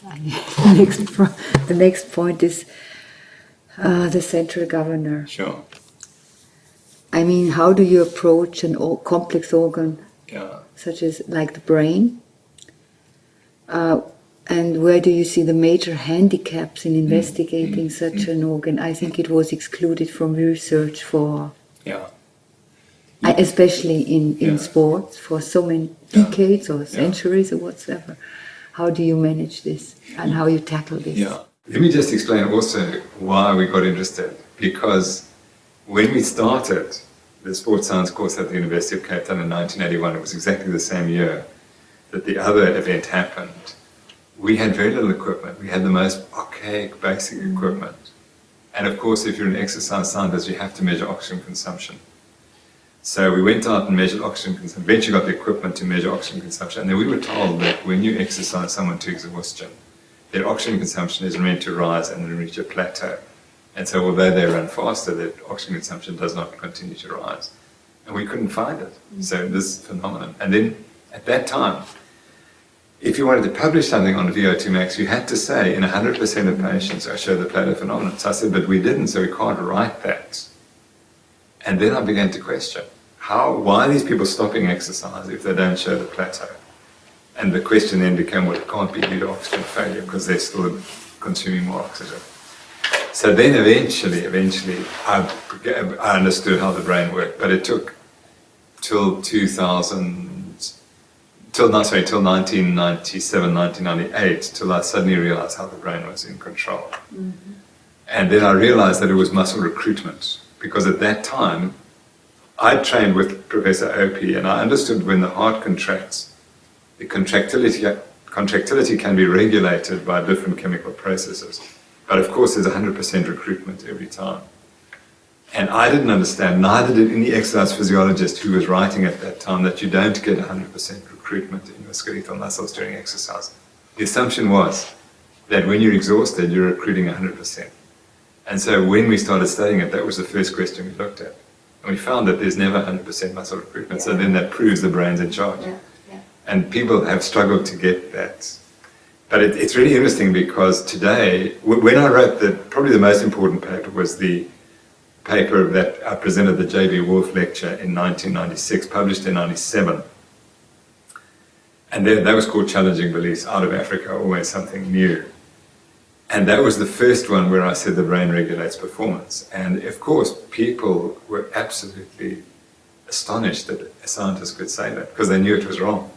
The next point is the central governor. Sure. I mean, how do you approach an complex organ such as like the brain? And where do you see the major handicaps in investigating such an organ? I think it was excluded from research for, especially in sports, for so many decades or centuries or whatsoever. How do you manage this and how you tackle this? Let me just explain also why we got interested. Because when we started the sports science course at the University of Cape Town in 1981, it was exactly the same year that the other event happened. We had very little equipment. We had the most archaic, basic equipment. And of course, if you're an exercise scientist, you have to measure oxygen consumption. So we went out and measured oxygen consumption, eventually got the equipment to measure oxygen consumption. And then we were told that when you exercise someone to exhaustion, their oxygen consumption is meant to rise and then reach a plateau. And so although they run faster, their oxygen consumption does not continue to rise. And we couldn't find it. So this phenomenon. And then at that time, if you wanted to publish something on VO2 max, you had to say in 100% of patients, I show the plateau phenomenon. So I said, but we didn't, so we can't write that. And then I began to question, why are these people stopping exercise if they don't show the plateau? And the question then became, well, it can't be due to oxygen failure because they're still consuming more oxygen. So then eventually, I understood how the brain worked, but it took till 1997, 1998, till I suddenly realized how the brain was in control. Mm-hmm. And then I realized that it was muscle recruitment, because at that time, I trained with Professor Opie, and I understood when the heart contracts, the contractility can be regulated by different chemical processes. But of course, there's 100% recruitment every time. And I didn't understand, neither did any exercise physiologist who was writing at that time, that you don't get 100% recruitment in your skeletal muscles during exercise. The assumption was that when you're exhausted, you're recruiting 100%. And so when we started studying it, that was the first question we looked at. And we found that there's never 100% muscle recruitment, so then that proves the brain's in charge. And people have struggled to get that. But it's really interesting because today, when I wrote probably the most important paper was the paper that I presented the J.B. Wolf lecture in 1996, published in 97. And that was called Challenging Beliefs, Out of Africa, Always Something New. And that was the first one where I said the brain regulates performance. And of course, people were absolutely astonished that a scientist could say that, because they knew it was wrong.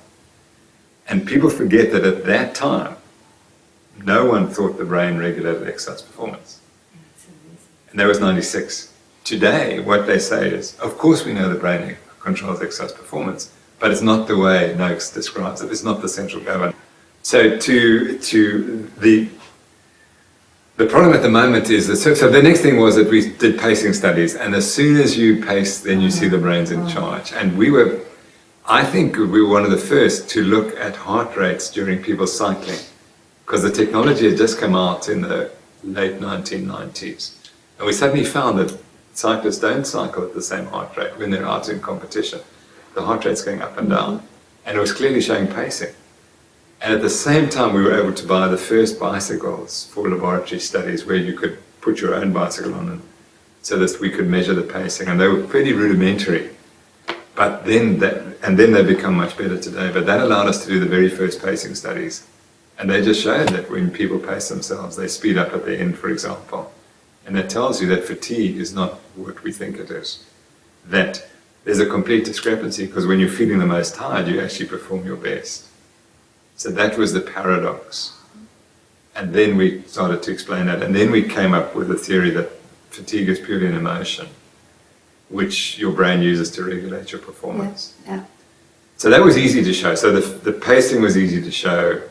And people forget that at that time, no one thought the brain regulated exercise performance. And that was 96. Today, what they say is, of course we know the brain controls exercise performance, but it's not the way Noakes describes it. It's not the central governor. So the problem at the moment is that, so the next thing was that we did pacing studies, and as soon as you pace, then you see the brain's in charge. And I think we were one of the first to look at heart rates during people cycling, because the technology had just come out in the late 1990s. And we suddenly found that cyclists don't cycle at the same heart rate when they're out in competition. The heart rate's going up and down. And it was clearly showing pacing. And at the same time, we were able to buy the first bicycles for laboratory studies where you could put your own bicycle on them so that we could measure the pacing. And they were pretty rudimentary. But then they become much better today. But that allowed us to do the very first pacing studies. And they just showed that when people pace themselves, they speed up at the end, for example. And that tells you that fatigue is not what we think it is. That there's a complete discrepancy, because when you're feeling the most tired, you actually perform your best. So that was the paradox. And then we started to explain that. And then we came up with a theory that fatigue is purely an emotion, which your brain uses to regulate your performance. So that was easy to show. So the pacing was easy to show.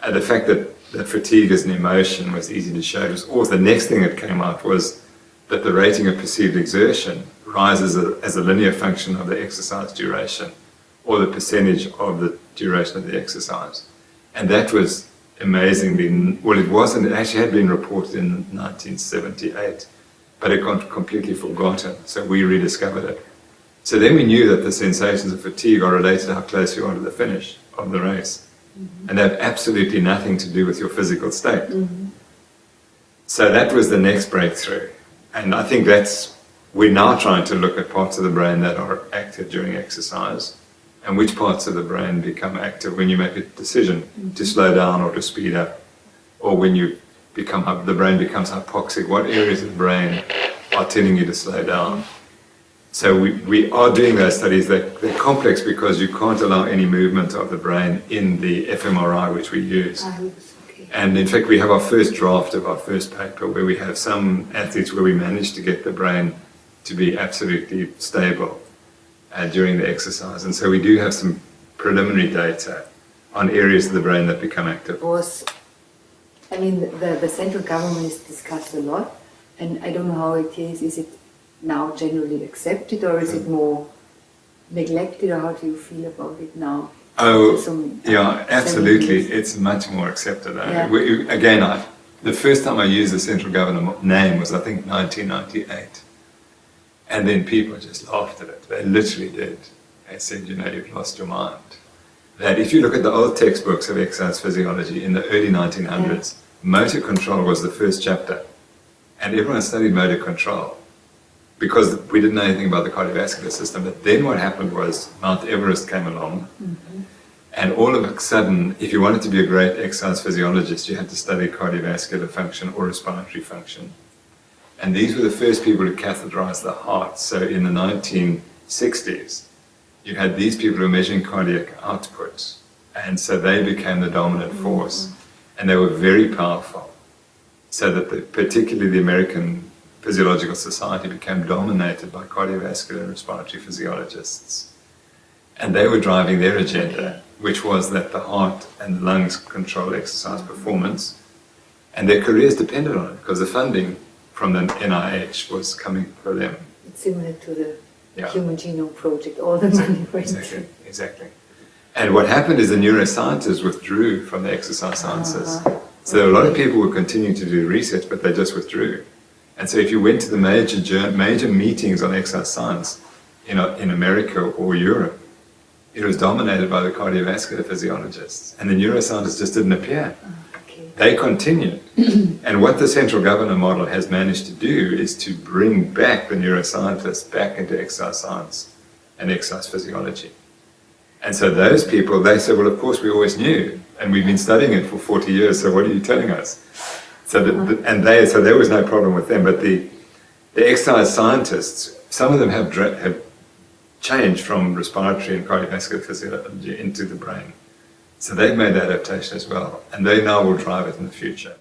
The fact that fatigue is an emotion was easy to show. The next thing that came out was that the rating of perceived exertion rises as a linear function of the exercise duration, or the percentage of the duration of the exercise. And that was amazingly, well, it actually had been reported in 1978, but it got completely forgotten, so we rediscovered it. So then we knew that the sensations of fatigue are related to how close you are to the finish of the race. and they have absolutely nothing to do with your physical state. So that was the next breakthrough. And I think we're now trying to look at parts of the brain that are active during exercise and which parts of the brain become active when you make a decision to slow down or to speed up, or when the brain becomes hypoxic. What areas of the brain are telling you to slow down? So we are doing those studies. They're complex because you can't allow any movement of the brain in the fMRI which we use. And in fact, we have our first draft of our first paper where we have some athletes where we managed to get the brain to be absolutely stable during the exercise. And so we do have some preliminary data on areas of the brain that become active. The central government is discussed a lot, and I don't know how it is. Is it now generally accepted, or is it more neglected, or how do you feel about it now? Yeah, absolutely. It's much more accepted. Yeah. The first time I used the central government name was, I think, 1998. And then people just laughed at it. They literally did. They said, you've lost your mind. That if you look at the old textbooks of exercise physiology in the early 1900s, motor control was the first chapter. And everyone studied motor control because we didn't know anything about the cardiovascular system. But then what happened was Mount Everest came along. And all of a sudden, if you wanted to be a great exercise physiologist, you had to study cardiovascular function or respiratory function. And these were the first people to catheterize the heart. So in the 1960s, you had these people who were measuring cardiac output. And so they became the dominant force. And they were very powerful. So that particularly the American Physiological Society became dominated by cardiovascular and respiratory physiologists. And they were driving their agenda, which was that the heart and the lungs control exercise performance. And their careers depended on it because the funding from the NIH was coming for them. It's similar to the Human Genome Project, all the money went. Exactly. And what happened is the neuroscientists withdrew from the exercise sciences. So a lot of people were continuing to do research, but they just withdrew. And so if you went to the major meetings on exercise science in America or Europe, it was dominated by the cardiovascular physiologists. And the neuroscientists just didn't appear. They continued. And what the central government model has managed to do is to bring back the neuroscientists back into exercise science and exercise physiology. And so those people, they said, well, of course, we always knew, and we've been studying it for 40 years, so what are you telling us? So there was no problem with them, but the exercise scientists, some of them have changed from respiratory and cardiovascular physiology into the brain. So they've made that adaptation as well, and they now will drive it in the future.